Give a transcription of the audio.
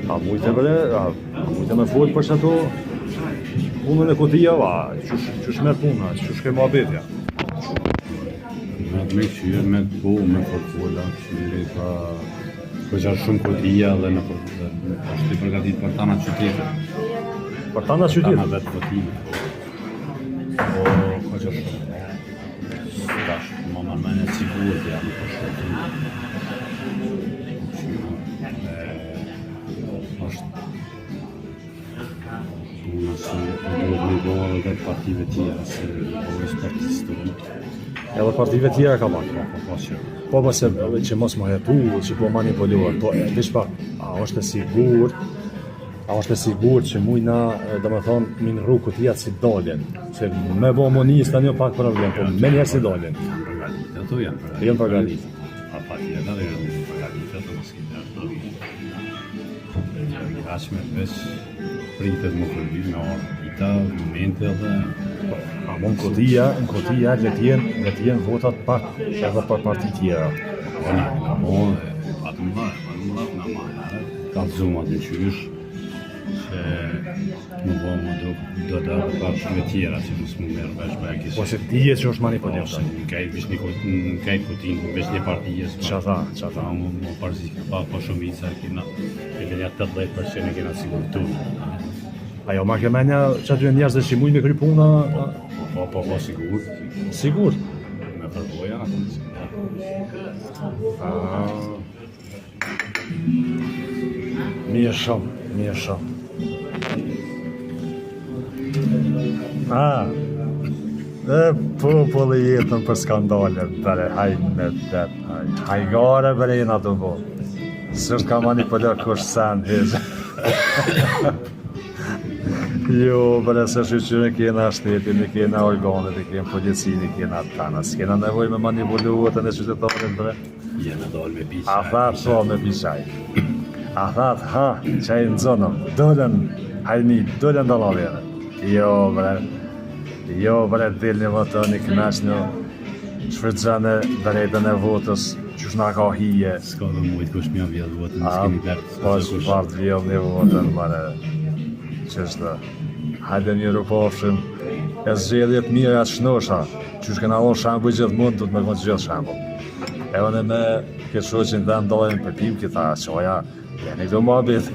A mujtë me folë për që ato punën e Kotia, qësh merë puna, qësh ke muhabetja? Me këshyrë, me të po, me forfola, këshyri ka përqarë shumë Kotia dhe është i përgatit për tana qytetet. Për tana qytetet? Tana vetë Kotia. Po, ka që shumë. Dash, më mërmene sigurët janë për shumë. Është puna se duhet me bo edhe partive tjera, se bëjës partistë. Edhe partive tjera ka marrë. Po se që mos më jetu, që po manipuluar, po vish pak, a është e sigur që mujna, dhe me thonë, minë rrugë Kotia si daljen, se me bo monis të një pak problem, po me njerë si daljen. Janë përgatit. A pa tjera dhe janë përgatit, të mos këtë Kashme veç pritet më përbi me orë pita, momente dhe... A më në Kotia le t'jen votat pak edhe për parti tjera. Ka mo dhe patëm dhe, ka të zumat në qysh, se më bo më do da partive tjera, që mësë më merë veç për e kisë. Po se t'ije që është manipulim të? Në kajtë Kotin, veç një partijes. Qa tha? Më parëzik, pa shumica, e kena 80% e kena sigurtu. Ajo ma ke menja që aty e njerëzve që muj me kry puna? Po, sigur. Sigur? Me përboja, në Mirë shumë. Populli jetën për skandale, bere, hajgare bere jena të bo. Sështë ka manipulluar kush sen, hizë. Jo, bere, se shqyqyre kena shtetin, kena organet, kena policinë, kena tana. S'kena nevoj me manipulluat e në qytetarit, bere. Jena dole me pi qaj. A thatë, po, me pi qaj. A thatë, qaj në zonëm, dolen, hajni, dolen dalavere. Jo, bre, dilni më të një kënash një shfrëgjane drejtën e votës, qësh nga ka hije. Ska dhe mujtë kush mja vjetë votën, s'kemi lartë. Po, që partë vjetë një votën, bare, qështë, hajde një rupofshim, e zgjedhjet mirë atë shnosha, qësh këna onë shambuj gjithë mund, du të me konë gjithë shambull. E unë me këtë shoqin dhe ndojnë për pim, këta qoja, jeni këto muhabet.